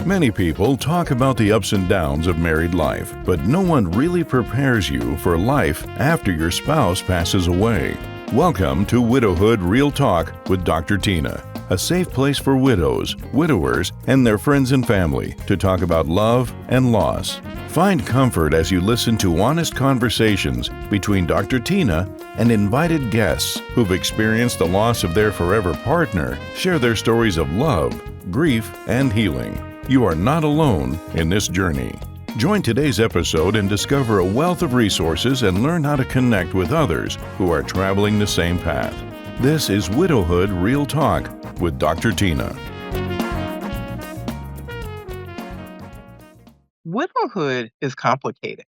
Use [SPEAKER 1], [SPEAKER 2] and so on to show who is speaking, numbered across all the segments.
[SPEAKER 1] Many people talk about the ups and downs of married life, but no one really prepares you for life after your spouse passes away. Welcome to Widowhood Real Talk with Dr. Tina, a safe place for widows, widowers, and their friends and family to talk about love and loss. Find comfort as you listen to honest conversations between Dr. Tina and invited guests who've experienced the loss of their forever partner, share their stories of love, grief, and healing. You are not alone in this journey. Join today's episode and discover a wealth of resources and learn how to connect with others who are traveling the same path. This is Widowhood Real Talk with Dr. Tina.
[SPEAKER 2] Widowhood is complicated.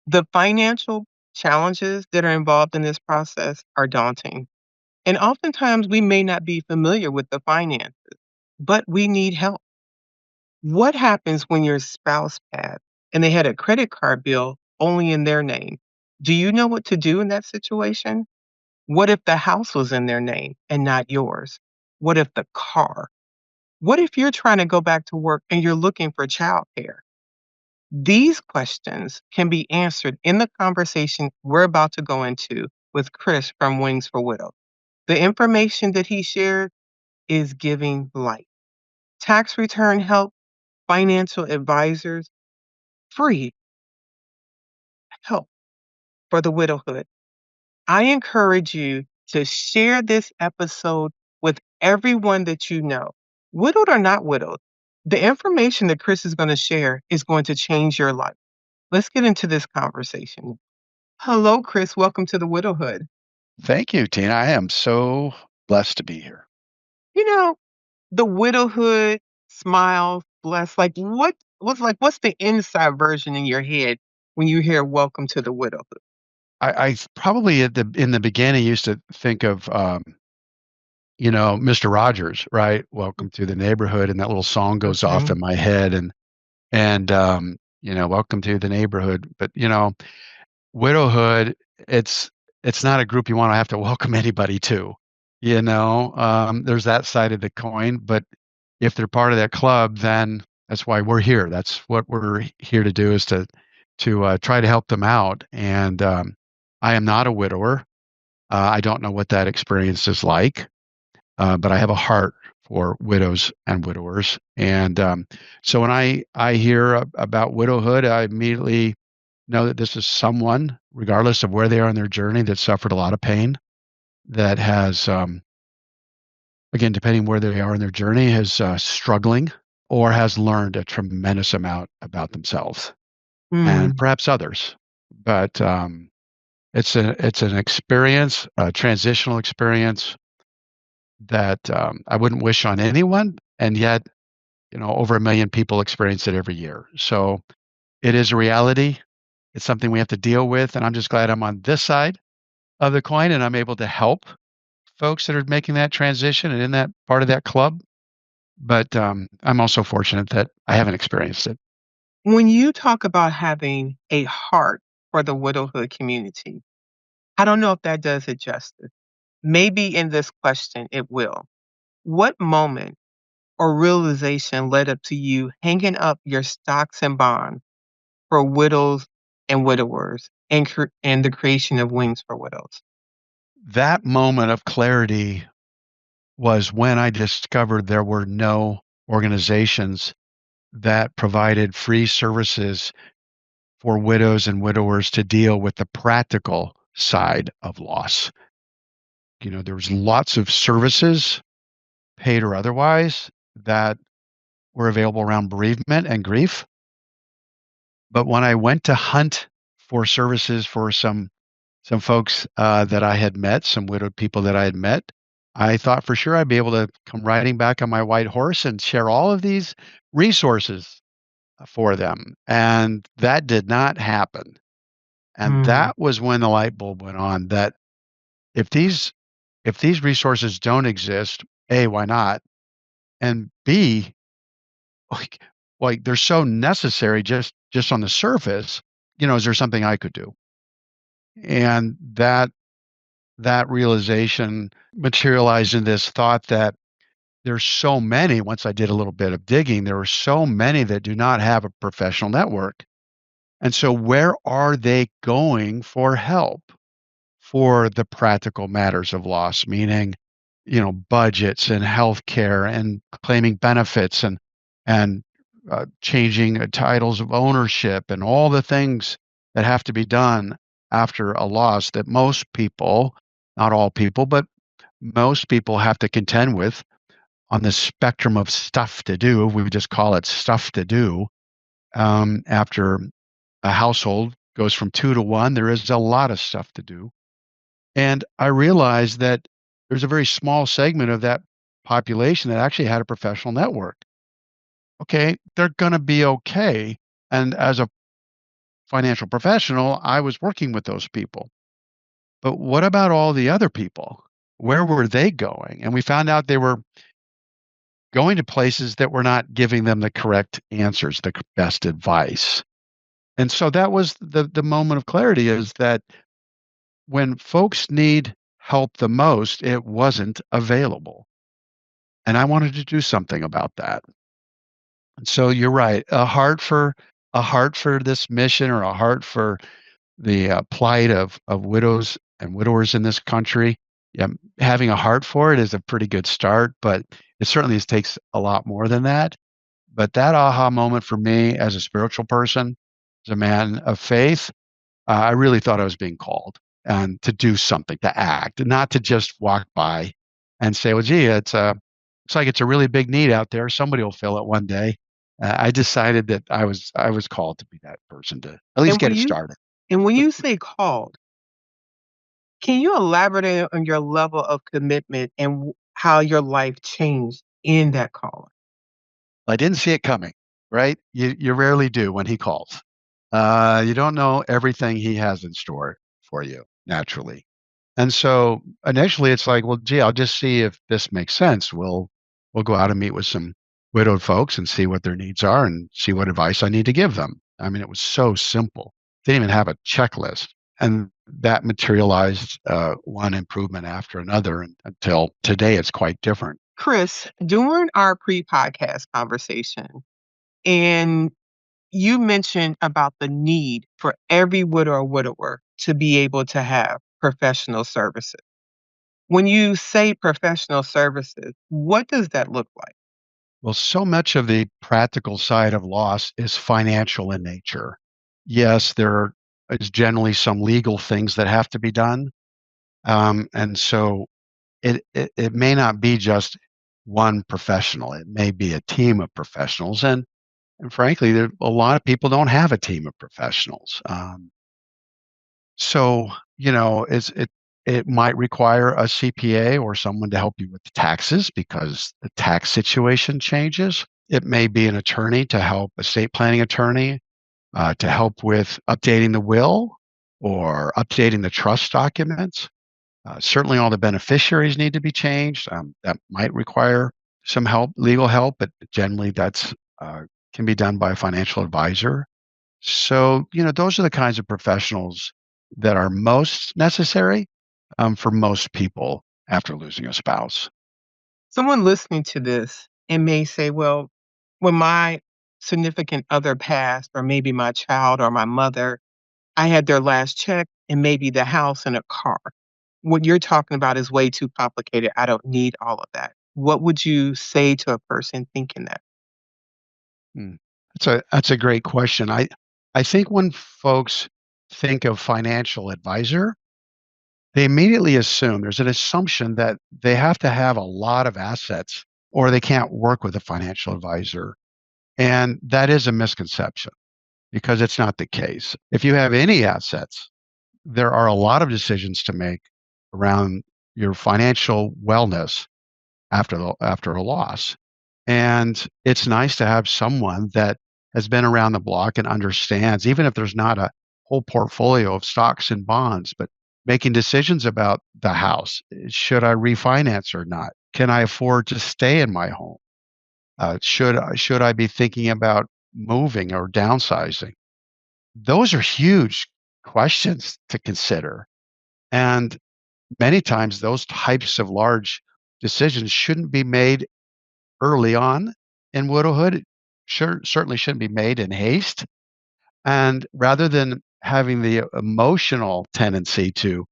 [SPEAKER 2] The financial challenges that are involved in this process are daunting. And oftentimes we may not be familiar with the finances, but we need help. What happens when your spouse passed and they had a credit card bill only in their name? Do you know what to do in that situation? What if the house was in their name and not yours? What if the car? What if you're trying to go back to work and you're looking for childcare? These questions can be answered in the conversation we're about to go into with Chris from Wings for Widows. The information that he shared is giving light. Tax return help, financial advisors, free help for the widowhood. I encourage you to share this episode with everyone that you know, widowed or not widowed. The information that Chris is going to share is going to change your life. Let's get into this conversation. Hello, Chris. Welcome to the widowhood.
[SPEAKER 3] Thank you, Tina. I am so blessed to be here.
[SPEAKER 2] You know, the widowhood, smiles, blessed. What's the inside version in your head when you hear "Welcome to the widowhood"?
[SPEAKER 3] I probably in the beginning used to think of Mr. Rogers, right? Welcome to the neighborhood, and that little song goes off
[SPEAKER 2] Mhm.
[SPEAKER 3] in my head, and welcome to the neighborhood. But widowhood, it's not a group you want to have to welcome anybody to. There's that side of the coin, but if they're part of that club, then that's why we're here. That's what we're here to do, is to try to help them out. And I am not a widower. I don't know what that experience is like, but I have a heart for widows and widowers. And so when I hear about widowhood, I immediately know that this is someone, regardless of where they are in their journey, that suffered a lot of pain, that has, again, depending where they are in their journey, is struggling or has learned a tremendous amount about themselves and
[SPEAKER 2] Mm.
[SPEAKER 3] perhaps others. But it's an experience, a transitional experience that I wouldn't wish on anyone, and yet, over 1 million people experience it every year. So it is a reality. It's something we have to deal with, and I'm just glad I'm on this side of the coin, and I'm able to help folks that are making that transition and in that part of that club. But I'm also fortunate that I haven't experienced it.
[SPEAKER 2] When you talk about having a heart for the widowhood community, I don't know if that does it justice. Maybe in this question it will. What moment or realization led up to you hanging up your stocks and bonds for widows and widowers and the creation of Wings for Widows?
[SPEAKER 3] That moment of clarity was when I discovered there were no organizations that provided free services for widows and widowers to deal with the practical side of loss. There was lots of services, paid or otherwise, that were available around bereavement and grief. But when I went to hunt for services for some folks that I had met, some widowed people that I had met, I thought for sure I'd be able to come riding back on my white horse and share all of these resources for them. And that did not happen. And
[SPEAKER 2] Mm.
[SPEAKER 3] that was when the light bulb went on, that if these resources don't exist, A, why not? And B, like they're so necessary just on the surface, is there something I could do? And that realization materialized in this thought that there's so many, once I did a little bit of digging, there were so many that do not have a professional network. And so where are they going for help for the practical matters of loss, meaning, budgets and healthcare and claiming benefits and changing titles of ownership and all the things that have to be done after a loss that most people, not all people, but most people have to contend with on the spectrum of stuff to do. We would just call it stuff to do. After a household goes from two to one, there is a lot of stuff to do. And I realized that there's a very small segment of that population that actually had a professional network. Okay, they're going to be okay. And as a financial professional, I was working with those people. But what about all the other people? Where were they going? And we found out they were going to places that were not giving them the correct answers, the best advice. And so that was the moment of clarity, is that when folks need help the most, it wasn't available. And I wanted to do something about that. And so you're right, a heart for this mission, or a heart for the plight of widows and widowers in this country. Yeah, having a heart for it is a pretty good start, but it certainly takes a lot more than that. But that aha moment for me, as a spiritual person, as a man of faith, I really thought I was being called, and to do something, to act, not to just walk by and say, "Well, gee, looks like it's a really big need out there. Somebody will fill it one day." I decided that I was called to be that person, to at least
[SPEAKER 2] And
[SPEAKER 3] get
[SPEAKER 2] when
[SPEAKER 3] it
[SPEAKER 2] you
[SPEAKER 3] started.
[SPEAKER 2] and when you say called, can you elaborate on your level of commitment and how your life changed in that call?
[SPEAKER 3] I didn't see it coming, right? You rarely do when he calls. You don't know everything he has in store for you, naturally. And so initially it's like, well, gee, I'll just see if this makes sense. We'll go out and meet with some widowed folks and see what their needs are and see what advice I need to give them. I mean, it was so simple. Didn't even have a checklist. And that materialized one improvement after another, and until today, it's quite different.
[SPEAKER 2] Chris, during our pre-podcast conversation, and you mentioned about the need for every widow or widower to be able to have professional services. When you say professional services, what does that look like?
[SPEAKER 3] Well, so much of the practical side of loss is financial in nature. Yes, there is generally some legal things that have to be done. And so it may not be just one professional. It may be a team of professionals. And frankly, there, a lot of people don't have a team of professionals. So, it might require a CPA or someone to help you with the taxes because the tax situation changes. It may be an attorney to help, estate planning attorney, to help with updating the will or updating the trust documents. Certainly, all the beneficiaries need to be changed. That might require some help, legal help, but generally that's can be done by a financial advisor. So, those are the kinds of professionals that are most necessary for most people after losing a spouse.
[SPEAKER 2] Someone listening to this and may say, well, when my significant other passed, or maybe my child or my mother, I had their last check and maybe the house and a car. What you're talking about is way too complicated. I don't need all of that. What would you say to a person thinking that?
[SPEAKER 3] Hmm. That's a great question. I think when folks think of financial advisor, they immediately assume there's an assumption that they have to have a lot of assets or they can't work with a financial advisor. And that is a misconception because it's not the case. If you have any assets, there are a lot of decisions to make around your financial wellness after a loss. And it's nice to have someone that has been around the block and understands, even if there's not a whole portfolio of stocks and bonds, but making decisions about the house. Should I refinance or not? Can I afford to stay in my home? Should I be thinking about moving or downsizing? Those are huge questions to consider. And many times those types of large decisions shouldn't be made early on in widowhood. Certainly shouldn't be made in haste. And rather than having the emotional tendency to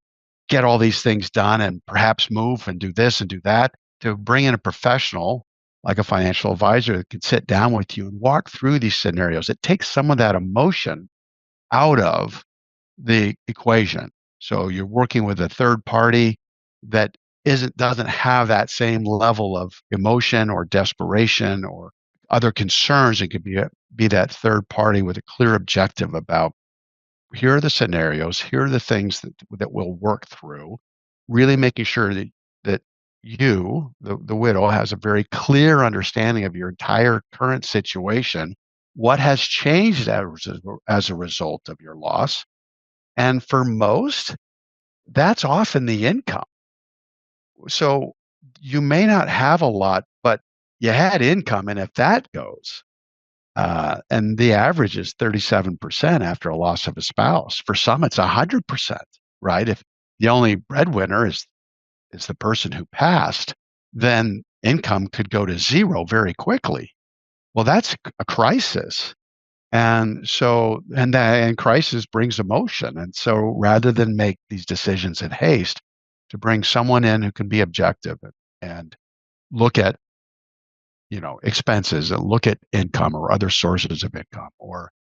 [SPEAKER 3] get all these things done and perhaps move and do this and do that, to bring in a professional like a financial advisor that can sit down with you and walk through these scenarios. It takes some of that emotion out of the equation. So you're working with a third party that doesn't have that same level of emotion or desperation or other concerns. It could be that third party with a clear objective about here are the scenarios, here are the things that we'll work through, really making sure that you, the widow, has a very clear understanding of your entire current situation, what has changed as a result of your loss. And for most, that's often the income. So you may not have a lot, but you had income. And if that goes, and the average is 37% after a loss of a spouse. For some, it's 100%, right? If the only breadwinner is the person who passed, then income could go to zero very quickly. Well, that's a crisis. And crisis brings emotion. And so rather than make these decisions in haste, to bring someone in who can be objective and look at, expenses and look at income or other sources of income or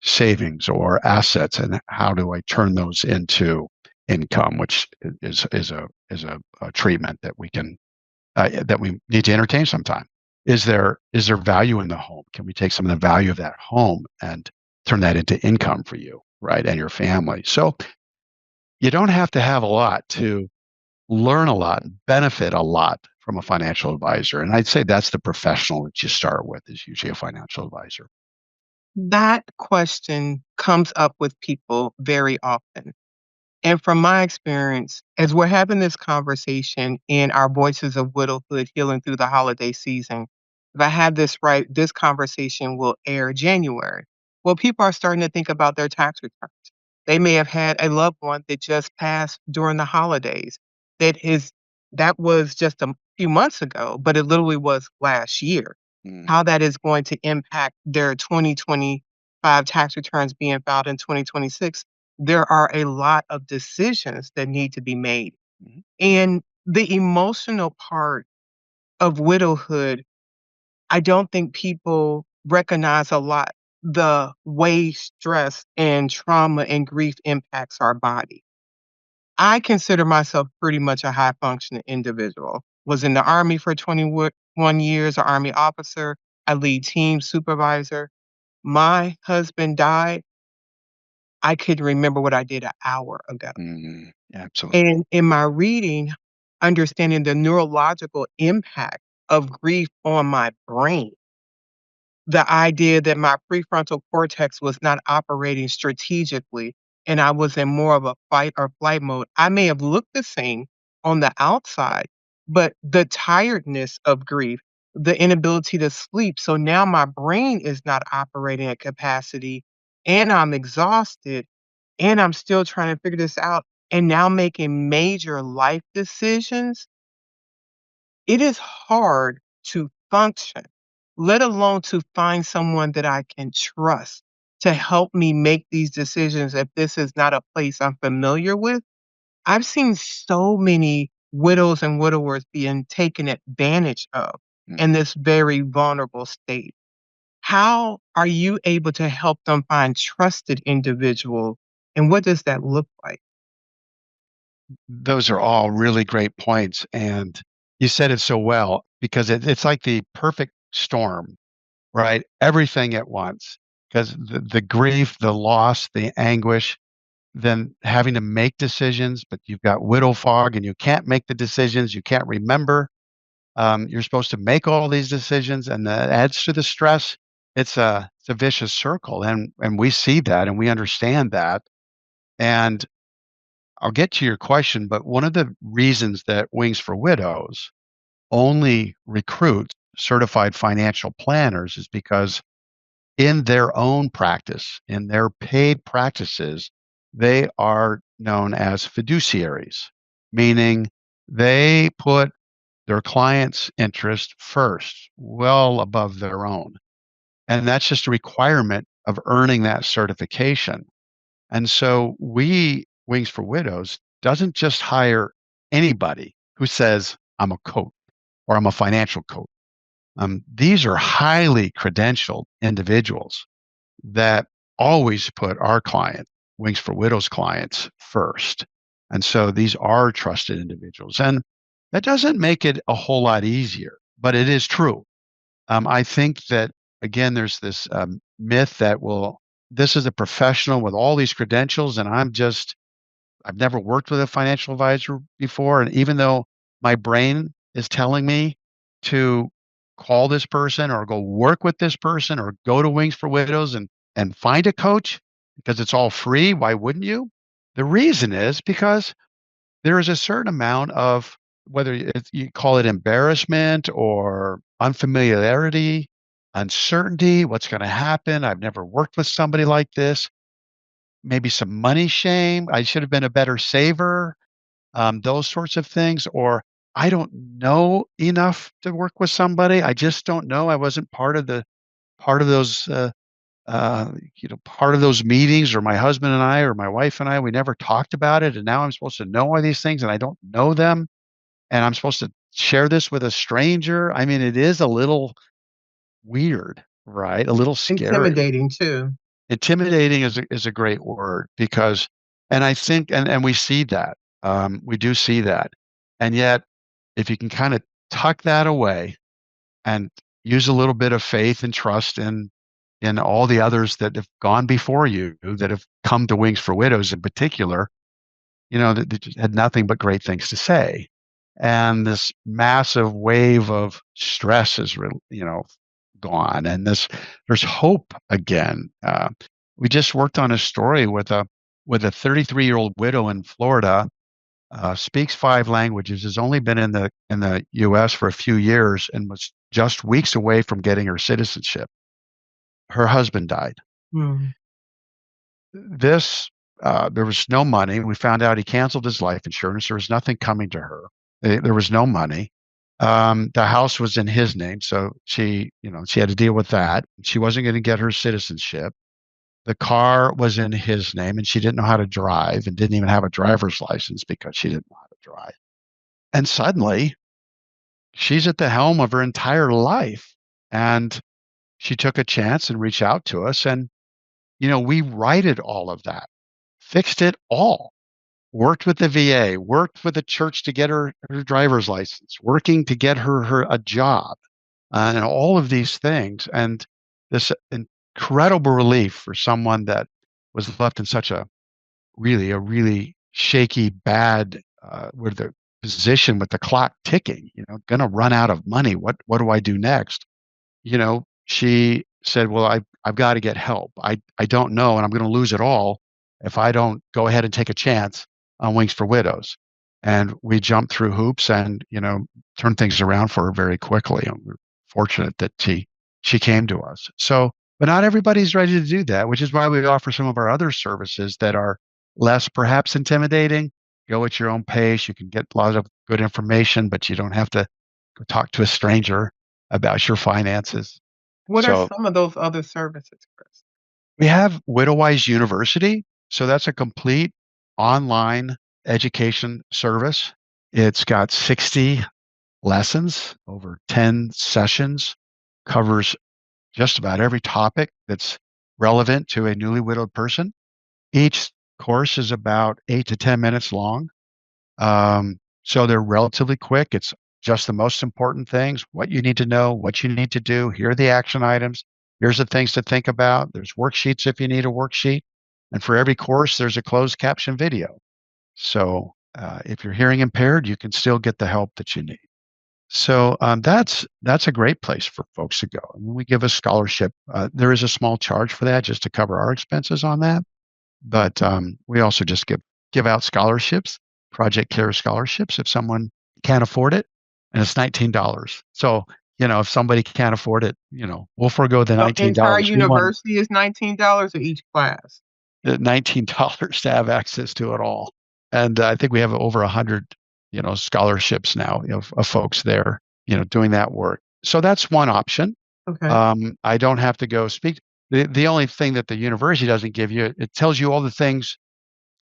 [SPEAKER 3] savings or assets, and how do I turn those into income, which is a treatment that we need to entertain sometime. Is there value in the home? Can we take some of the value of that home and turn that into income for you, right, and your family? So you don't have to have a lot to learn a lot and benefit a lot from a financial advisor. And I'd say that's the professional that you start with, is usually a financial advisor.
[SPEAKER 2] That question comes up with people very often. And from my experience, as we're having this conversation in our Voices of Widowhood Healing Through the Holiday Season, if I have this right, this conversation will air January. Well, people are starting to think about their tax returns. They may have had a loved one that just passed during the holidays. That is that was just a few months ago, but it literally was last year.
[SPEAKER 3] Mm.
[SPEAKER 2] How that is going to impact their 2025 tax returns being filed in 2026, there are a lot of decisions that need to be made.
[SPEAKER 3] Mhm.
[SPEAKER 2] And the emotional part of widowhood, I don't think people recognize a lot the way stress and trauma and grief impacts our body. I consider myself pretty much a high functioning individual. Was in the Army for 21 years, an Army officer. I lead team supervisor. My husband died. I couldn't remember what I did an hour ago.
[SPEAKER 3] Mhm. Absolutely.
[SPEAKER 2] And in my reading, understanding the neurological impact of grief on my brain, the idea that my prefrontal cortex was not operating strategically and I was in more of a fight or flight mode. I may have looked the same on the outside, but the tiredness of grief, the inability to sleep. So now my brain is not operating at capacity and I'm exhausted and I'm still trying to figure this out and now making major life decisions. It is hard to function, let alone to find someone that I can trust to help me make these decisions if this is not a place I'm familiar with. I've seen so many widows and widowers being taken advantage of
[SPEAKER 3] Mm.
[SPEAKER 2] in this very vulnerable state. How are you able to help them find trusted individuals, and what does that look like?
[SPEAKER 3] Those are all really great points. And you said it so well, because it's like the perfect storm, right? Everything at once. Because the grief, the loss, the anguish, then having to make decisions, but you've got widow fog and you can't make the decisions, you can't remember. You're supposed to make all these decisions, and that adds to the stress. It's a vicious circle, and we see that, and we understand that. And I'll get to your question, but one of the reasons that Wings for Widows only recruits certified financial planners is because in their own practice, in their paid practices, they are known as fiduciaries, meaning they put their client's interest first, well above their own. And that's just a requirement of earning that certification. And so Wings for Widows doesn't just hire anybody who says, I'm a coach or I'm a financial coach. These are highly credentialed individuals that always put our client, Wings for Widows clients, first. And so these are trusted individuals. And that doesn't make it a whole lot easier, but it is true. I think that, again, there's this myth that, well, this is a professional with all these credentials, and I've never worked with a financial advisor before. And even though my brain is telling me to call this person or go work with this person or go to Wings for Widows and find a coach because it's all free, why wouldn't you? The reason is because there is a certain amount of, whether you call it embarrassment or unfamiliarity, uncertainty, what's going to happen. I've never worked with somebody like this. Maybe some money shame. I should have been a better saver. Those sorts of things. Or I don't know enough to work with somebody. I just don't know. I wasn't part of those part of those meetings, or my husband and I, or my wife and I, we never talked about it. And now I'm supposed to know all these things and I don't know them. And I'm supposed to share this with a stranger. I mean, it is a little weird, right? A little scary.
[SPEAKER 2] Intimidating too.
[SPEAKER 3] Intimidating is a great word, because, and I think, and we see that, we do see that. And yet, if you can kind of tuck that away and use a little bit of faith and trust in all the others that have gone before you, that have come to Wings for Widows in particular, that just had nothing but great things to say. And this massive wave of stress is, gone. And there's hope again. We just worked on a story with a 33-year-old widow in Florida, speaks 5 languages, has only been in the U.S. for a few years, and was just weeks away from getting her citizenship. Her husband died.
[SPEAKER 2] Mm.
[SPEAKER 3] There was no money. We found out he canceled his life insurance. There was nothing coming to her. There was no money. The house was in his name, so she had to deal with that. She wasn't going to get her citizenship. The car was in his name, and she didn't know how to drive, and didn't even have a driver's license because she didn't know how to drive. And suddenly, she's at the helm of her entire life. And she took a chance and reached out to us, and we righted all of that, fixed it all. Worked with the VA, worked with the church to get her driver's license, working to get her a job, and all of these things. And this incredible relief for someone that was left in such a really shaky, bad, with the position, with the clock ticking, going to run out of money. What do I do next? She said, well, I've got to get help. I don't know, and I'm going to lose it all if I don't go ahead and take a chance on Wings for Widows. And we jumped through hoops and, turned things around for her very quickly. And we're fortunate that she came to us. So, but not everybody's ready to do that, which is why we offer some of our other services that are less perhaps intimidating. Go at your own pace. You can get a lot of good information, but you don't have to go talk to a stranger about your finances.
[SPEAKER 2] What are some of those other services, Chris?
[SPEAKER 3] We have Widowwise University. So that's a complete online education service. It's got 60 lessons over 10 sessions, covers just about every topic that's relevant to a newly widowed person. Each course is about 8 to 10 minutes long. So they're relatively quick. It's just the most important things, what you need to know, what you need to do. Here are the action items. Here's the things to think about. There's worksheets if you need a worksheet. And for every course, there's a closed caption video. So if you're hearing impaired, you can still get the help that you need. So that's a great place for folks to go. And we give a scholarship. There is a small charge for that, just to cover our expenses on that. But we also just give out scholarships, Project Care scholarships, if someone can't afford it, and it's $19. So if somebody can't afford it, we'll forego the $19.
[SPEAKER 2] The entire university is $19, or each class?
[SPEAKER 3] $19 to have access to it all. And I think we have over 100 scholarships now of folks there, doing that work. So that's one option.
[SPEAKER 2] Okay.
[SPEAKER 3] I don't have to go speak. The only thing that the university doesn't give you, it tells you all the things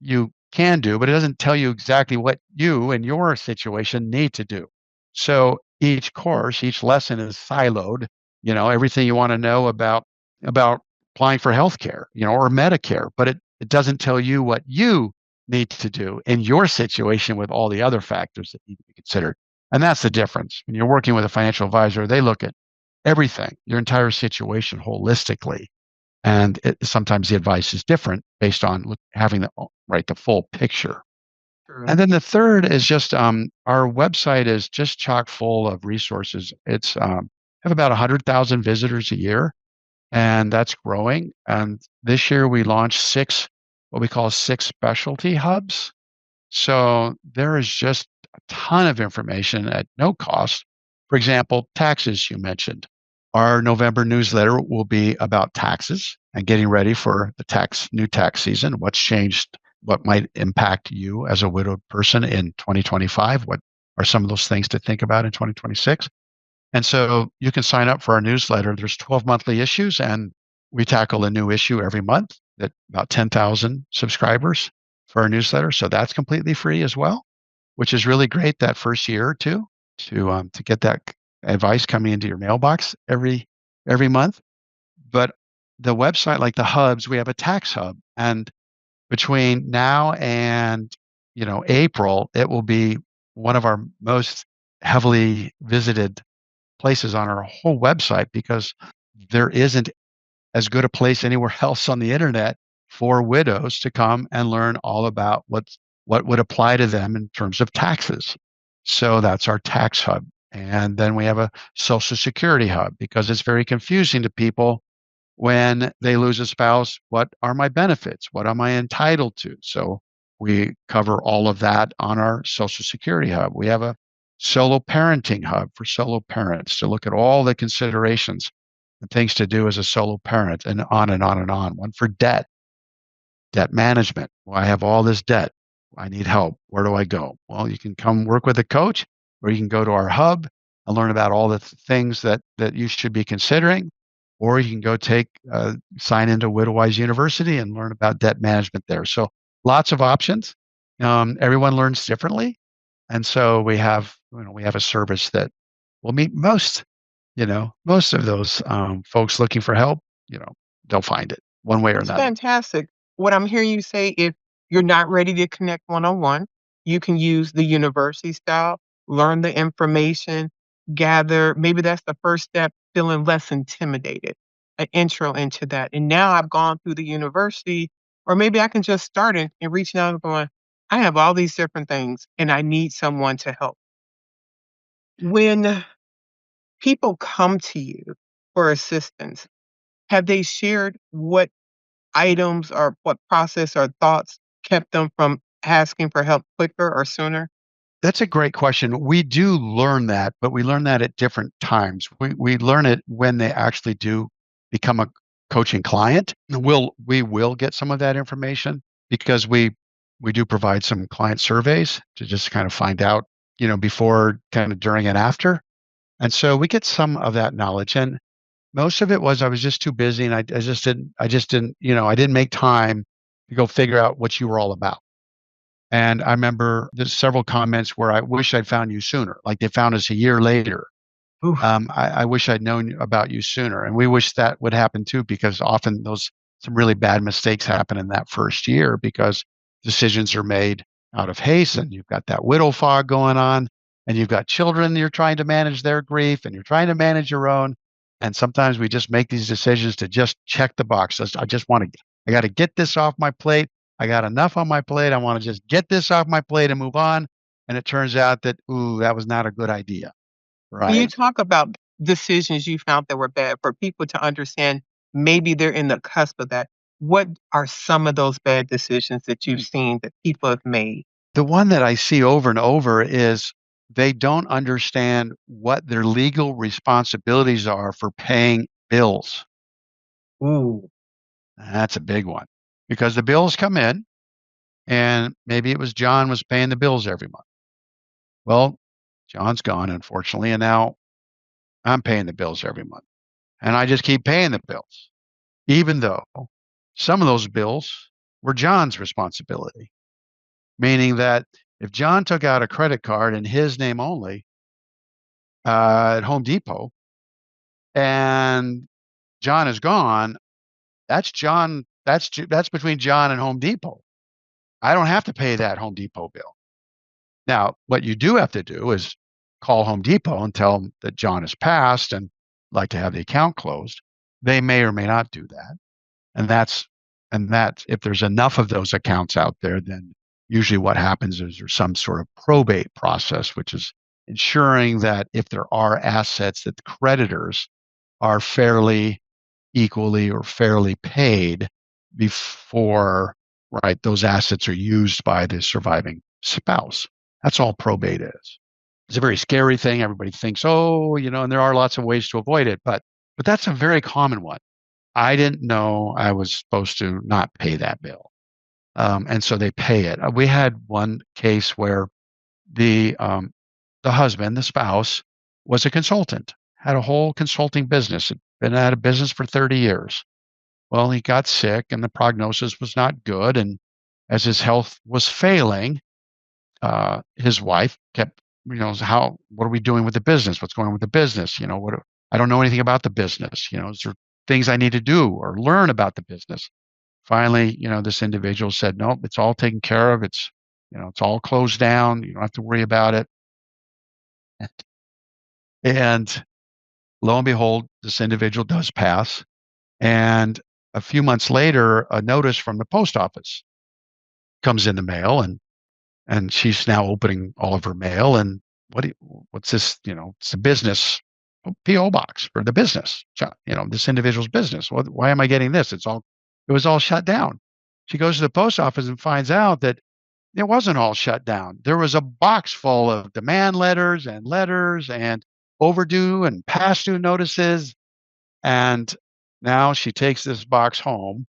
[SPEAKER 3] you can do, but it doesn't tell you exactly what you and your situation need to do. So each course, each lesson is siloed, everything you want to know about applying for healthcare, or Medicare, but it doesn't tell you what you need to do in your situation with all the other factors that need to be considered. And that's the difference. When you're working with a financial advisor, they look at everything, your entire situation holistically. And sometimes the advice is different based on having the full picture.
[SPEAKER 2] True.
[SPEAKER 3] And then the third is just our website is just chock full of resources. It's have about 100,000 visitors a year, and that's growing. And this year we launched what we call six specialty hubs. So there is just a ton of information at no cost. For example, taxes you mentioned. Our November newsletter will be about taxes and getting ready for the new tax season. What's changed? What might impact you as a widowed person in 2025? What are some of those things to think about in 2026? And so you can sign up for our newsletter. There's 12 monthly issues, and we tackle a new issue every month. That about 10,000 subscribers for our newsletter. So that's completely free as well, which is really great that first year or two to get that advice coming into your mailbox every month. But the website, like the hubs, we have a tax hub, and between now and April, it will be one of our most heavily visited places on our whole website because there isn't as good a place anywhere else on the internet for widows to come and learn all about what would apply to them in terms of taxes. So that's our tax hub. And then we have a Social Security hub because it's very confusing to people when they lose a spouse. What are my benefits? What am I entitled to? So we cover all of that on our Social Security hub. We have a solo parenting hub for solo parents to look at all the considerations and things to do as a solo parent, and on and on and on. One for debt management. Well, I have all this debt. I need help. Where do I go? Well, you can come work with a coach, or you can go to our hub and learn about all the things that you should be considering, or you can go sign into WidowWise University and learn about debt management there. So lots of options. Everyone learns differently, and so we have a service that will meet most of those folks looking for help. They'll find it one way or
[SPEAKER 2] It's
[SPEAKER 3] another.
[SPEAKER 2] fantastic. What I'm hearing you say, if you're not ready to connect one-on-one, you can use the university style, learn the information, gather. Maybe that's the first step, feeling less intimidated, an intro into that. And now I've gone through the university, or maybe I can just start and reaching out and going, I have all these different things and I need someone to help. When people come to you for assistance, have they shared what items or what process or thoughts kept them from asking for help quicker or sooner?
[SPEAKER 3] That's a great question. We do learn that, but we learn that at different times. We learn it when they actually do become a coaching client. We will get some of that information because we do provide some client surveys to just kind of find out, before, kind of during and after. And so we get some of that knowledge. And most of it was I was just too busy, and I didn't make time to go figure out what you were all about. And I remember there's several comments where I wish I'd found you sooner, like they found us a year later.
[SPEAKER 2] Oof.
[SPEAKER 3] I wish I'd known about you sooner. And we wish that would happen too, because often some really bad mistakes happen in that first year because decisions are made out of haste, and you've got that widow fog going on, and you've got children, you're trying to manage their grief, and you're trying to manage your own. And sometimes we just make these decisions to just check the box. I got to get this off my plate. I got enough on my plate. I want to just get this off my plate and move on. And it turns out that, that was not a good idea.
[SPEAKER 2] When you
[SPEAKER 3] Right.
[SPEAKER 2] talk about decisions you found that were bad for people to understand, maybe they're in the cusp of that. What are some of those bad decisions that you've seen that people have made?
[SPEAKER 3] The one that I see over and over is they don't understand what their legal responsibilities are for paying bills.
[SPEAKER 2] Ooh.
[SPEAKER 3] That's a big one because the bills come in, and maybe it was John was paying the bills every month. Well, John's gone, unfortunately, and now I'm paying the bills every month. And I just keep paying the bills, even though some of those bills were John's responsibility, meaning that if John took out a credit card in his name only at Home Depot and John is gone, that's John. That's between John and Home Depot. I don't have to pay that Home Depot bill. Now, what you do have to do is call Home Depot and tell them that John has passed and like to have the account closed. They may or may not do that. And that's if there's enough of those accounts out there, then usually what happens is there's some sort of probate process, which is ensuring that if there are assets that the creditors are fairly equally or fairly paid before, right, those assets are used by the surviving spouse. That's all probate is. It's a very scary thing. Everybody thinks, oh, and there are lots of ways to avoid it, but that's a very common one. I didn't know I was supposed to not pay that bill. And so they pay it. We had one case where the husband, the spouse, was a consultant, had a whole consulting business, had been out of business for 30 years. Well, he got sick and the prognosis was not good. And as his health was failing, his wife kept, what are we doing with the business? What's going on with the business? I don't know anything about the business. Is there things I need to do or learn about the business? Finally, this individual said, no, it's all taken care of. It's all closed down. You don't have to worry about it. And lo and behold, this individual does pass. And a few months later, a notice from the post office comes in the mail, and she's now opening all of her mail. And what's this? It's a business PO box for the business. This individual's business. Why am I getting this? It was all shut down. She goes to the post office and finds out that it wasn't all shut down. There was a box full of demand letters and overdue and past due notices. And now she takes this box home,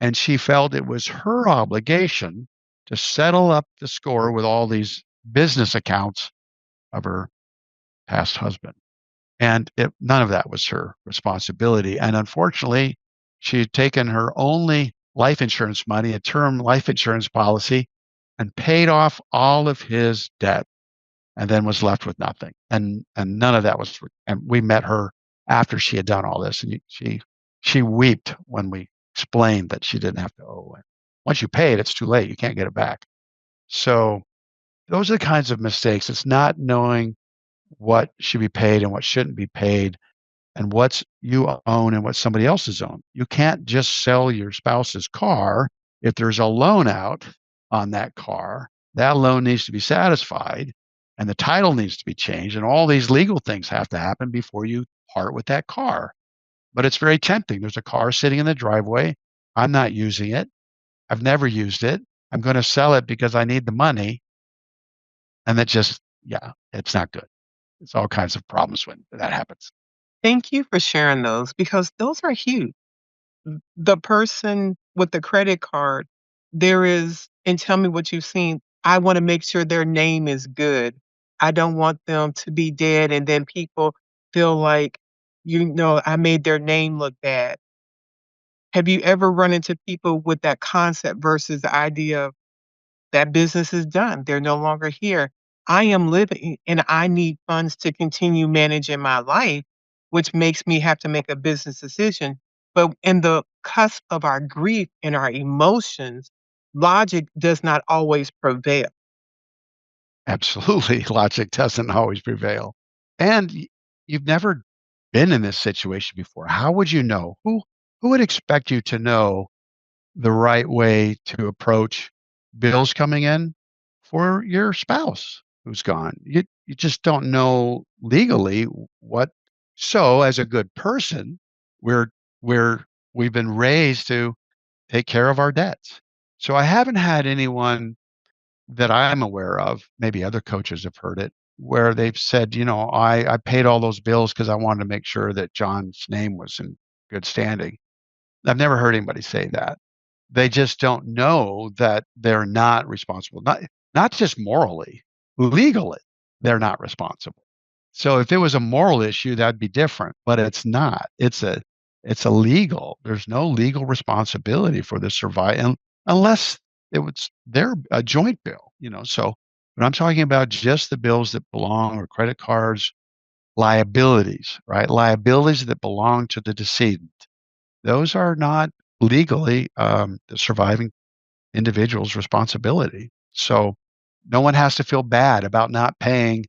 [SPEAKER 3] and she felt it was her obligation to settle up the score with all these business accounts of her past husband. And none of that was her responsibility. And unfortunately, she had taken her only life insurance money, a term life insurance policy, and paid off all of his debt, and then was left with nothing. And none of that was. And we met her after she had done all this, and she wept when we explained that she didn't have to owe it. Once you pay it, it's too late. You can't get it back. So those are the kinds of mistakes. It's not knowing what should be paid and what shouldn't be paid, and what's you own and what somebody else's own. You can't just sell your spouse's car. If there's a loan out on that car, that loan needs to be satisfied, and the title needs to be changed, and all these legal things have to happen before you part with that car. But it's very tempting. There's a car sitting in the driveway. I'm not using it. I've never used it. I'm going to sell it because I need the money. And it's not good. It's all kinds of problems when that happens.
[SPEAKER 2] Thank you for sharing those because those are huge. The person with the credit card, and tell me what you've seen. I want to make sure their name is good. I don't want them to be dead and then people feel like, I made their name look bad. Have you ever run into people with that concept versus the idea of that business is done? They're no longer here. I am living and I need funds to continue managing my life, which makes me have to make a business decision. But in the cusp of our grief and our emotions, logic does not always prevail.
[SPEAKER 3] Absolutely. Logic doesn't always prevail. And you've never been in this situation before. How would you know? Who would expect you to know the right way to approach bills coming in for your spouse who's gone? You just don't know legally what. So as a good person, we've been raised to take care of our debts. So I haven't had anyone that I'm aware of, maybe other coaches have heard it, where they've said, I paid all those bills because I wanted to make sure that John's name was in good standing. I've never heard anybody say that. They just don't know that they're not responsible, not just morally, legally. they're not responsible. So if it was a moral issue, that'd be different, but it's not. It's a legal. There's no legal responsibility for the survival unless it was their a joint bill, you know. So when I'm talking about just the bills that belong or credit cards, liabilities, right? Liabilities that belong to the decedent. Those are not legally the surviving individual's responsibility. So no one has to feel bad about not paying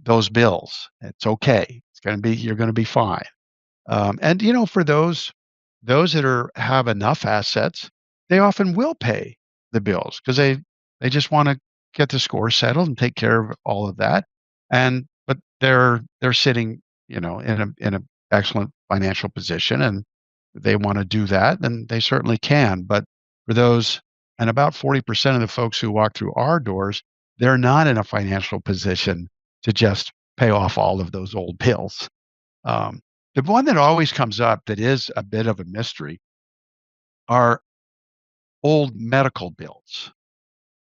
[SPEAKER 3] those bills. It's okay. It's going to be you're going to be fine. And you know, for those that are have enough assets, they often will pay the bills because they just want to get the score settled and take care of all of that. And but they're sitting, you know, in a excellent financial position, and they want to do that, then they certainly can. But for those, and about 40% of the folks who walk through our doors, they're not in a financial position to just pay off all of those old bills. Um, the one that always comes up that is a bit of a mystery are old medical bills.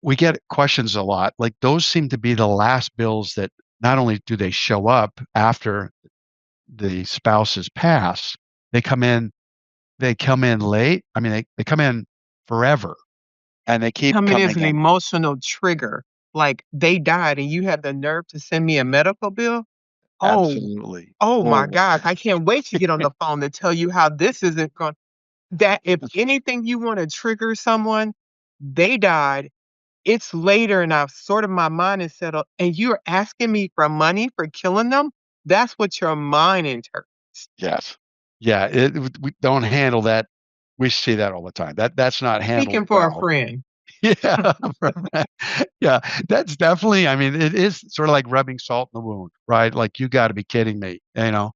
[SPEAKER 3] We get questions a lot. Like those seem to be the last bills that not only do they show up after the spouse has passed, they come in they come in late. I mean, they come in forever and they keep
[SPEAKER 2] Coming as
[SPEAKER 3] coming
[SPEAKER 2] an
[SPEAKER 3] in.
[SPEAKER 2] emotional trigger, like, they died and you had the nerve to send me a medical bill? Oh,
[SPEAKER 3] Absolutely.
[SPEAKER 2] oh my
[SPEAKER 3] Oh,
[SPEAKER 2] gosh, I can't wait to get on the phone to tell you how this isn't going that if anything you wanna trigger someone, they died, it's later and I've sort of my mind is settled, and you're asking me for money for killing them? That's what your mind interprets.
[SPEAKER 3] yes. Yeah, we don't handle that. We see that all the time. That's not handled
[SPEAKER 2] Speaking for a
[SPEAKER 3] well.
[SPEAKER 2] friend.
[SPEAKER 3] Yeah, right. Yeah, that's definitely, I mean, it is sort of like rubbing salt in the wound, right? Like, you gotta be kidding me, you know?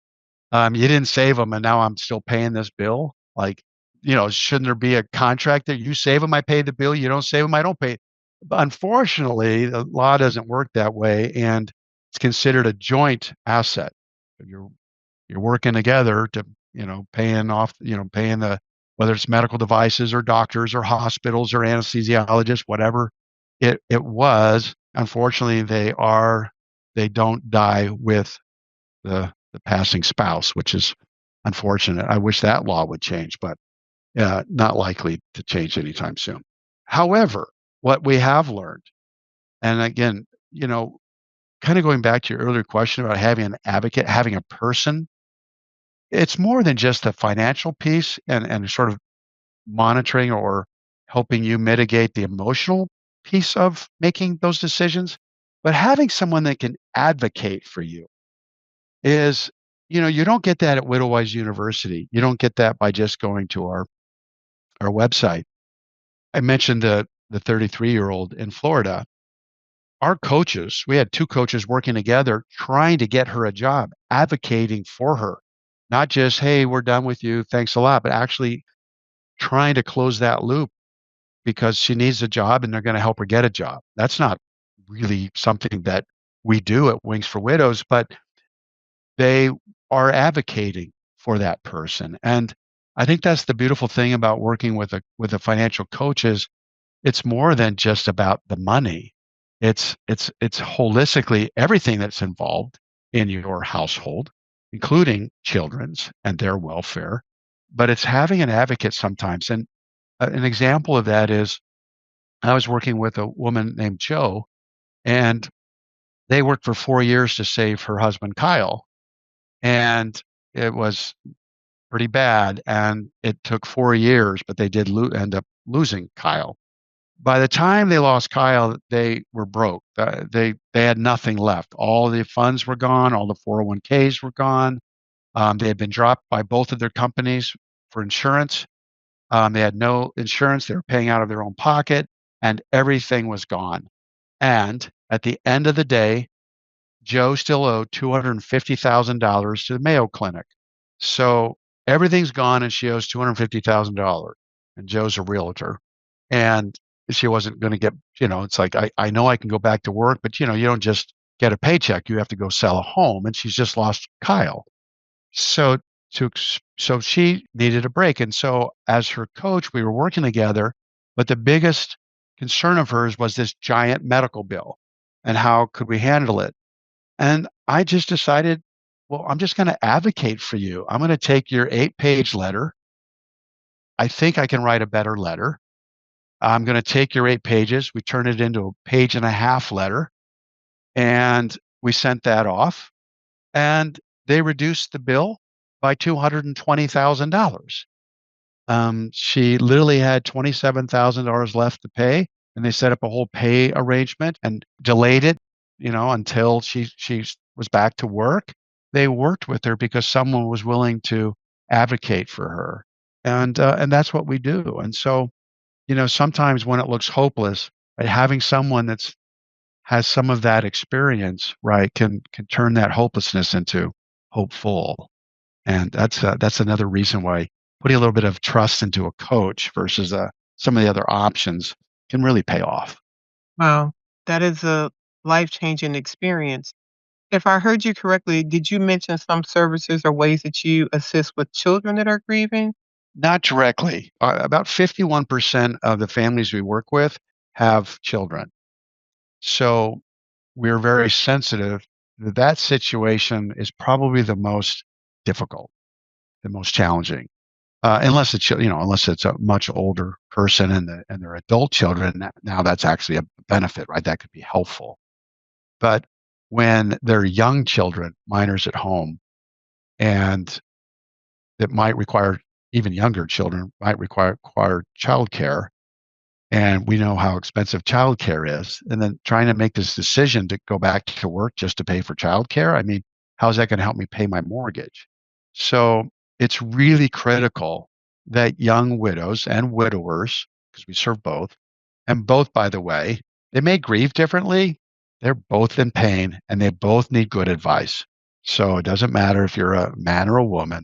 [SPEAKER 3] You didn't save them, and now I'm still paying this bill? Like, you know, shouldn't there be a contract that you save them, I pay the bill, you don't save them, I don't pay. But unfortunately, the law doesn't work that way, and it's considered a joint asset. You're you're working together to, you know, paying off, you know, paying the whether it's medical devices or doctors or hospitals or anesthesiologists, whatever it was. Unfortunately, they don't die with the passing spouse, which is unfortunate. I wish that law would change, but not likely to change anytime soon. However, what we have learned, and again, you know, kind of going back to your earlier question about having an advocate, having a person, it's more than just the financial piece and sort of monitoring or helping you mitigate the emotional piece of making those decisions, but having someone that can advocate for you is, you know, you don't get that at Widowwise University. You don't get that by just going to our website. I mentioned the 33-year-old in Florida. Our coaches, we had 2 coaches working together trying to get her a job, advocating for her. Not just, "Hey, we're done with you. Thanks a lot," but actually trying to close that loop because she needs a job and they're gonna help her get a job. That's not really something that we do at Wings for Widows, but they are advocating for that person. And I think that's the beautiful thing about working with a financial coach is it's more than just about the money. It's holistically everything that's involved in your household, including children's and their welfare. But it's having an advocate sometimes. And an example of that is I was working with a woman named Joe, and they worked for 4 years to save her husband Kyle. And it was pretty bad, and it took 4 years, but they did end up losing Kyle. By the time they lost Kyle, they were broke. They had nothing left. All the funds were gone, all the 401(k)s were gone. They had been dropped by both of their companies for insurance. They had no insurance, they were paying out of their own pocket, and everything was gone. And at the end of the day, Joe still owed $250,000 to the Mayo Clinic. So everything's gone and she owes $250,000. And Joe's a realtor. And she wasn't going to get, you know, it's like, I know I can go back to work, but you know, you don't just get a paycheck. You have to go sell a home. And she's just lost Kyle. So so she needed a break. And so as her coach, we were working together, but the biggest concern of hers was this giant medical bill and how could we handle it? And I just decided, well, I'm just going to advocate for you. I'm going to take your 8-page letter. I think I can write a better letter. I'm going to take your 8 pages. We turn it into a page and a half letter. And we sent that off. And they reduced the bill by $220,000. She literally had $27,000 left to pay, and they set up a whole pay arrangement and delayed it, until she was back to work. They worked with her because someone was willing to advocate for her, and that's what we do. And so, sometimes when it looks hopeless, right, having someone that's has some of that experience, right, can turn that hopelessness into hopeful. And that's another reason why putting a little bit of trust into a coach versus some of the other options can really pay off.
[SPEAKER 2] Wow, that is a life-changing experience. If I heard you correctly, did you mention some services or ways that you assist with children that are grieving?
[SPEAKER 3] Not directly. About 51% of the families we work with have children. So we're very sensitive that that situation is probably the most difficult, the most challenging. Unless it's unless it's a much older person and their adult children, now that's actually a benefit, right? That could be helpful. But when they're young children, minors at home, and that might require even younger children might require childcare, and we know how expensive childcare is, and then trying to make this decision to go back to work just to pay for childcare. I mean, how is that going to help me pay my mortgage? So it's really critical that young widows and widowers, because we serve both, and both, by the way, they may grieve differently. They're both in pain and they both need good advice. So it doesn't matter if you're a man or a woman,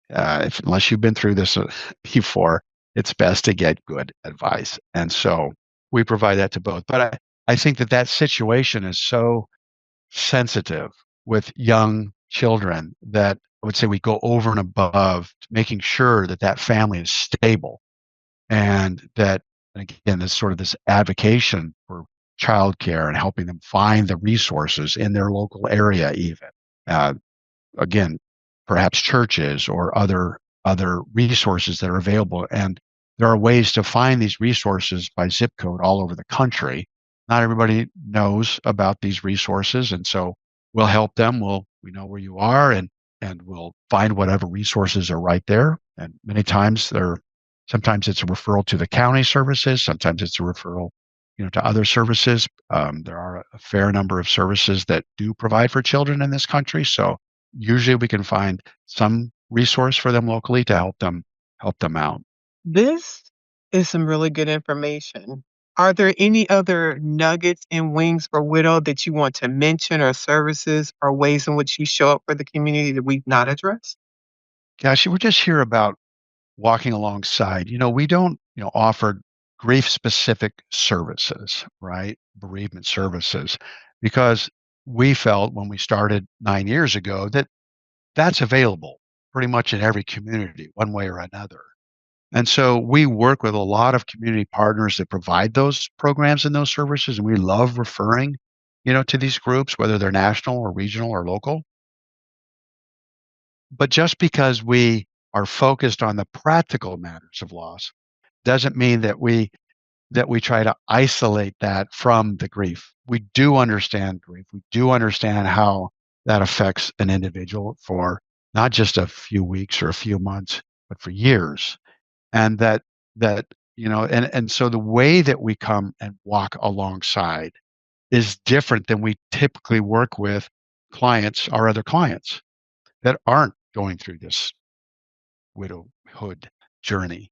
[SPEAKER 3] unless you've been through this before, it's best to get good advice. And so we provide that to both. But I think that that situation is so sensitive with young children that I would say we go over and above making sure that that family is stable, and that, again, this sort of this advocation for childcare and helping them find the resources in their local area even. Uh, Again, perhaps churches or other resources that are available. And there are ways to find these resources by zip code all over the country. Not everybody knows about these resources, and so we'll help them. We know where you are, and we'll find whatever resources are right there. And many times sometimes it's a referral to the county services, sometimes it's a referral, to other services. There are a fair number of services that do provide for children in this country, so usually we can find some resource for them locally to help them out.
[SPEAKER 2] This is some really good information. Are there any other nuggets and wings for widow that you want to mention, or services or ways in which you show up for the community that we've not addressed?
[SPEAKER 3] Gosh, we're just here about walking alongside. We don't, offer grief specific services, right? Bereavement services, because we felt when we started 9 years ago that that's available pretty much in every community, one way or another. And so we work with a lot of community partners that provide those programs and those services, and we love referring, to these groups, whether they're national or regional or local. But just because we are focused on the practical matters of loss doesn't mean that we try to isolate that from the grief. We do understand grief. We do understand how that affects an individual for not just a few weeks or a few months, but for years. And and so the way that we come and walk alongside is different than we typically work with our other clients that aren't going through this widowhood journey,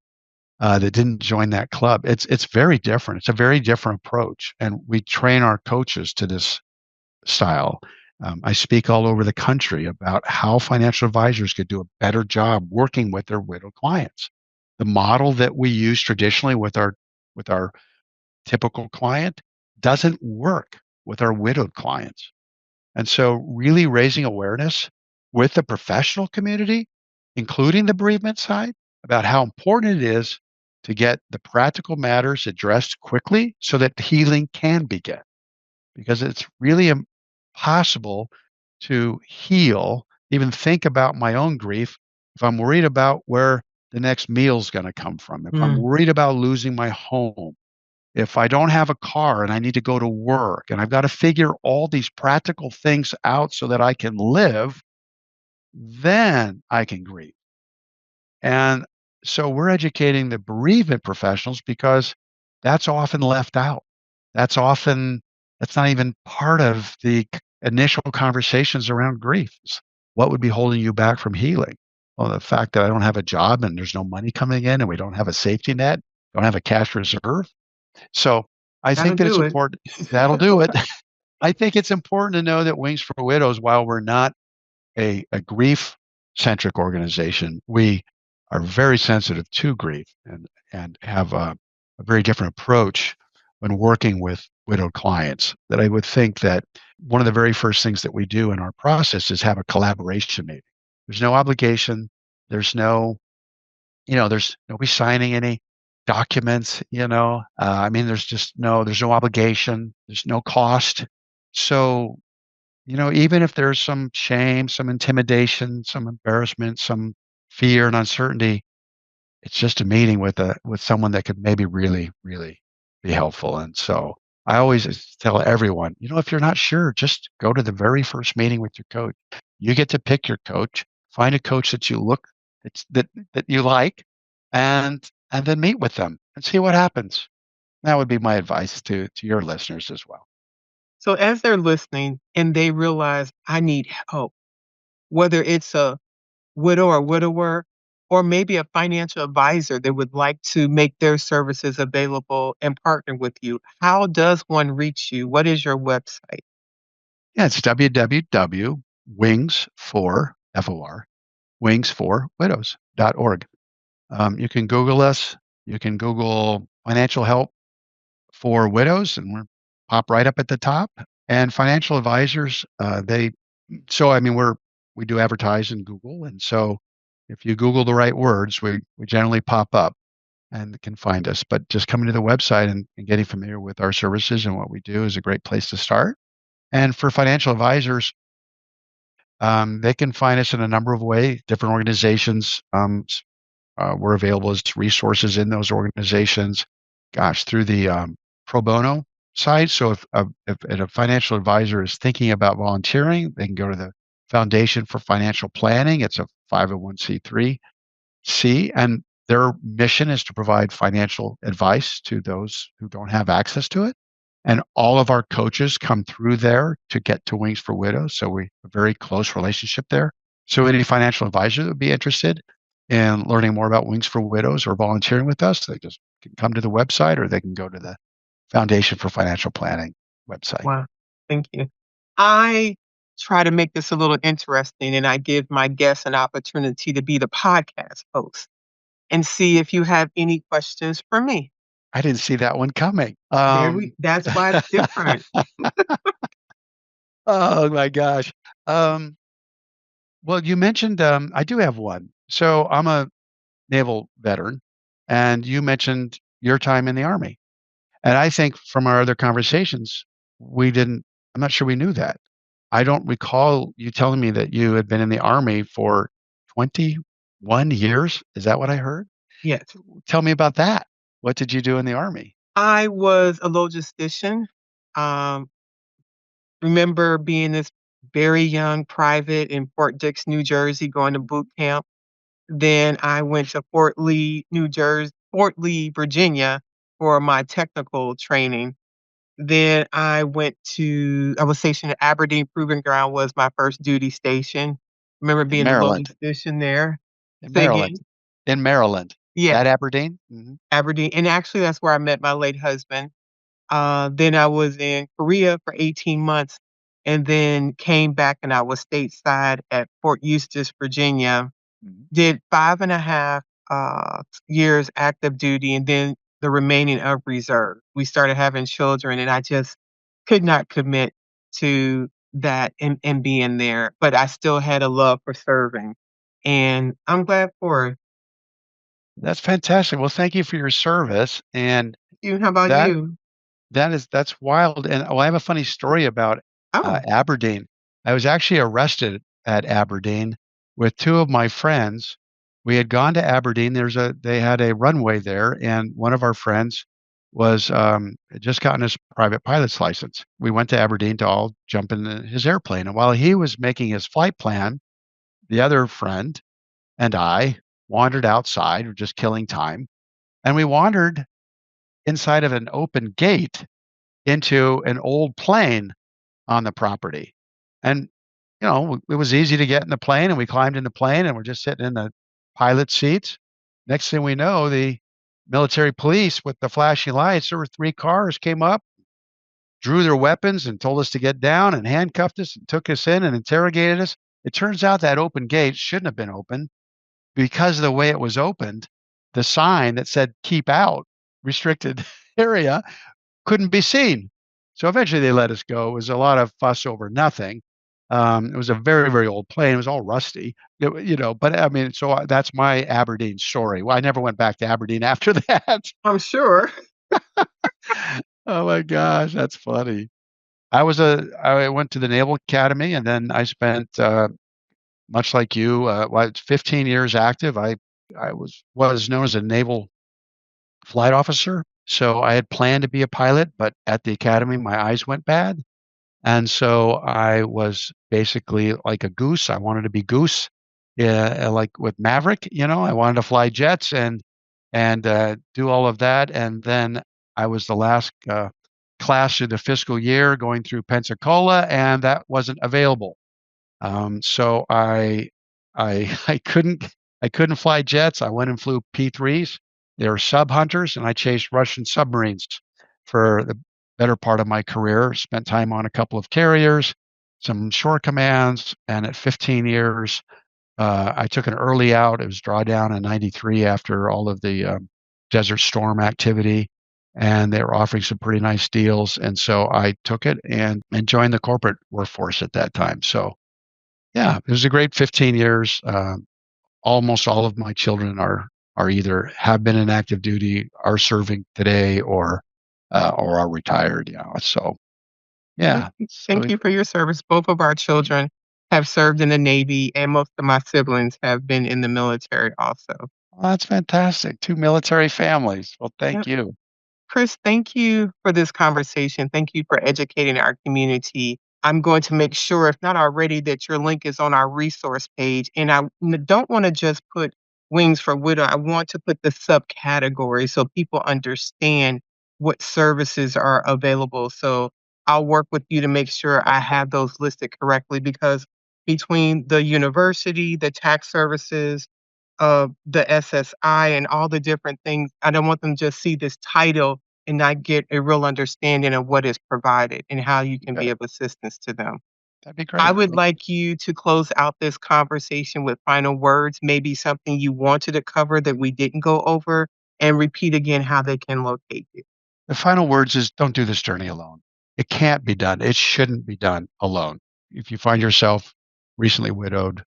[SPEAKER 3] that didn't join that club. It's very different. It's a very different approach, and we train our coaches to this style. I speak all over the country about how financial advisors could do a better job working with their widowed clients. The model that we use traditionally with our typical client doesn't work with our widowed clients. And so really raising awareness with the professional community, including the bereavement side, about how important it is to get the practical matters addressed quickly so that healing can begin. Because it's really possible to heal, even think about my own grief, if I'm worried about where the next meal's gonna come from, if I'm
[SPEAKER 2] Mm,
[SPEAKER 3] worried about losing my home, if I don't have a car and I need to go to work and I've got to figure all these practical things out so that I can live, then I can grieve. And so we're educating the bereavement professionals because that's often left out. That's often that's not even part of the initial conversations around grief. What would be holding you back from healing? Well, the fact that I don't have a job and there's no money coming in and we don't have a safety net, don't have a cash reserve. So I
[SPEAKER 2] that'll
[SPEAKER 3] think that it's
[SPEAKER 2] do it.
[SPEAKER 3] important. That'll do it. I think it's important to know that Wings for Widows, while we're not a grief centric organization, we are very sensitive to grief and have a very different approach when working with widowed clients. That I would think that one of the very first things that we do in our process is have a collaboration meeting. There's no obligation. There's no, there's nobody signing any documents. I mean, there's no obligation. There's no cost. So even if there's some shame, some intimidation, some embarrassment, some fear and uncertainty, it's just a meeting with someone that could maybe really, really be helpful. And so I always tell everyone, if you're not sure, just go to the very first meeting with your coach. You get to pick your coach, find a coach that that you like, and then meet with them and see what happens. That would be my advice to your listeners as well.
[SPEAKER 2] So as they're listening and they realize I need help, whether it's a widow or widower, or maybe a financial advisor that would like to make their services available and partner with you, how does one reach you? What is your website?
[SPEAKER 3] Yeah, it's www.wings for FOR wingsforwidows.org. You can Google us. You can Google financial help for widows, and we're pop right up at the top. And financial advisors, I mean, we do advertise in Google, and so if you Google the right words, we generally pop up and can find us. But just coming to the website and getting familiar with our services and what we do is a great place to start. And for financial advisors, they can find us in a number of ways. Different organizations, we're available as resources in those organizations. Gosh, through the pro bono side. So if a financial advisor is thinking about volunteering, they can go to the Foundation for Financial Planning. It's a 501c3 and their mission is to provide financial advice to those who don't have access to it. And all of our coaches come through there to get to Wings for Widows. So we have a very close relationship there. So any financial advisor that would be interested in learning more about Wings for Widows or volunteering with us, they just can come to the website or they can go to the Foundation for Financial Planning website.
[SPEAKER 2] Wow, thank you. I try to make this a little interesting and I give my guests an opportunity to be the podcast host and see if you have any questions for me.
[SPEAKER 3] I didn't see that one coming.
[SPEAKER 2] That's why it's different.
[SPEAKER 3] Oh my gosh. Um, well, you mentioned, I do have one. So I'm a naval veteran, and you mentioned your time in the Army. And I think from our other conversations, I'm not sure we knew that. I don't recall you telling me that you had been in the Army for 21 years. Is that what I heard?
[SPEAKER 2] Yes.
[SPEAKER 3] Tell me about that. What did you do in the Army?
[SPEAKER 2] I was a logistician. Um, remember being this very young private in Fort Dix, New Jersey, going to boot camp. Then I went to Fort Lee, Virginia for my technical training. Then I was stationed at Aberdeen Proving Ground was my first duty station. Remember
[SPEAKER 3] In
[SPEAKER 2] being the
[SPEAKER 3] Maryland.
[SPEAKER 2] logistician there.
[SPEAKER 3] In
[SPEAKER 2] Say
[SPEAKER 3] Maryland.
[SPEAKER 2] again?
[SPEAKER 3] In Maryland.
[SPEAKER 2] Yeah,
[SPEAKER 3] That Aberdeen? Mhm.
[SPEAKER 2] Aberdeen, and actually that's where I met my late husband. Then I was in Korea for 18 months and then came back and I was stateside at Fort Eustis, Virginia.
[SPEAKER 3] Mhm.
[SPEAKER 2] Did 5.5 years active duty and then the remaining of reserve. We started having children and I just could not commit to that and being there, but I still had a love for serving, and I'm glad for it.
[SPEAKER 3] That's fantastic. Well, thank you for your service, and
[SPEAKER 2] You, how about
[SPEAKER 3] that
[SPEAKER 2] you?
[SPEAKER 3] that's wild, and, oh, I have a funny story about
[SPEAKER 2] Oh,
[SPEAKER 3] Aberdeen. I was actually arrested at Aberdeen with two of my friends. We had gone to Aberdeen. They had a runway there, and one of our friends was had just gotten his private pilot's license. We went to Aberdeen to all jump in his airplane, and while he was making his flight plan, the other friend and I wandered outside, we're just killing time, and we wandered inside of an open gate into an old plane on the property. And, it was easy to get in the plane, and we climbed in the plane, and we're just sitting in the pilot seats. Next thing we know, the military police with the flashing lights, there were 3 cars came up, drew their weapons and told us to get down and handcuffed us and took us in and interrogated us. It turns out that open gate shouldn't have been open because of the way it was opened. The sign that said "Keep out, restricted area" couldn't be seen. So eventually they let us go. It was a lot of fuss over nothing. It was a very, very old plane. It was all rusty, but I mean, so that's my Aberdeen story. Well, I never went back to Aberdeen after that.
[SPEAKER 2] I'm sure.
[SPEAKER 3] Oh my gosh, that's funny. I went to the Naval Academy, and then I spent, much like you, 15 years active. I was known as a naval flight officer. So I had planned to be a pilot, but at the academy, my eyes went bad. And so I was basically like a goose. I wanted to be Goose, yeah, like with Maverick, I wanted to fly jets and do all of that. And then I was the last class of the fiscal year going through Pensacola, and that wasn't available. So I couldn't fly jets. I went and flew P-3s. They were sub hunters, and I chased Russian submarines for the better part of my career. Spent time on a couple of carriers, some shore commands, and at 15 years, I took an early out. It was drawdown in '93 after all of the Desert Storm activity, and they were offering some pretty nice deals. And so I took it and joined the corporate workforce at that time. So yeah, it was a great 15 years. Almost all of my children are either have been in active duty, are serving today, or are retired. So yeah. So
[SPEAKER 2] Thank you for your service. Both of our children have served in the Navy, and most of my siblings have been in the military also.
[SPEAKER 3] that's fantastic. 2 military families. Well,
[SPEAKER 2] Yep.
[SPEAKER 3] thank you.
[SPEAKER 2] Chris, thank you for this conversation. Thank you for educating our community. I'm going to make sure, if not already, that your link is on our resource page. And I don't want to just put Wings for Widow. I want to put the subcategory so people understand what services are available. So I'll work with you to make sure I have those listed correctly, because between the university, the tax services, the SSI, and all the different things, I don't want them to just see this title and not get a real understanding of what is provided and how you can
[SPEAKER 3] Okay,
[SPEAKER 2] be of assistance to them.
[SPEAKER 3] that'd be
[SPEAKER 2] I
[SPEAKER 3] great.
[SPEAKER 2] would like you to close out this conversation with final words, maybe something you wanted to cover that we didn't go over, and repeat again how they can locate you.
[SPEAKER 3] The final words is don't do this journey alone. It can't be done. It shouldn't be done alone. If you find yourself recently widowed,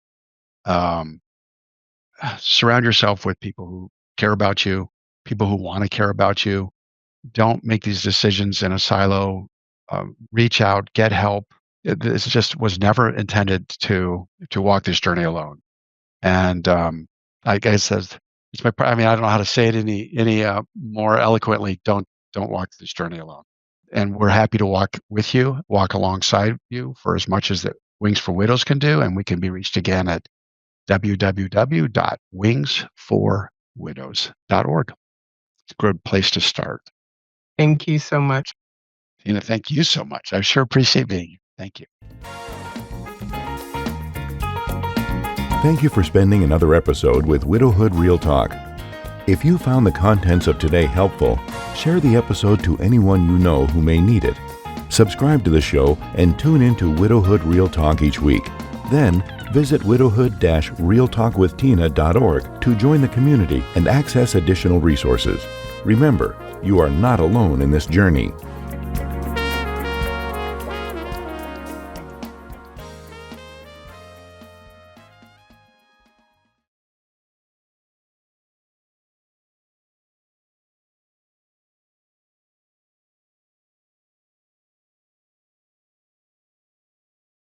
[SPEAKER 3] um, surround yourself with people who care about you, people who want to care about you. Don't make these decisions in a silo. Reach out, get help. This just was never intended to walk this journey alone. And I guess it's my. I mean, I don't know how to say it any more eloquently. Don't walk this journey alone. And we're happy to walk with you, walk alongside you for as much as that Wings for Widows can do. And we can be reached again at www.wingsforwidows.org. It's a good place to start.
[SPEAKER 2] Thank you so much.
[SPEAKER 3] Tina, thank you so much. I sure appreciate being here. Thank you.
[SPEAKER 1] Thank you for spending another episode with Widowhood Real Talk. If you found the contents of today helpful, share the episode to anyone you know who may need it. Subscribe to the show and tune in to Widowhood Real Talk each week. Then, visit widowhood-realtalkwithtina.org to join the community and access additional resources. Remember, you are not alone in this journey.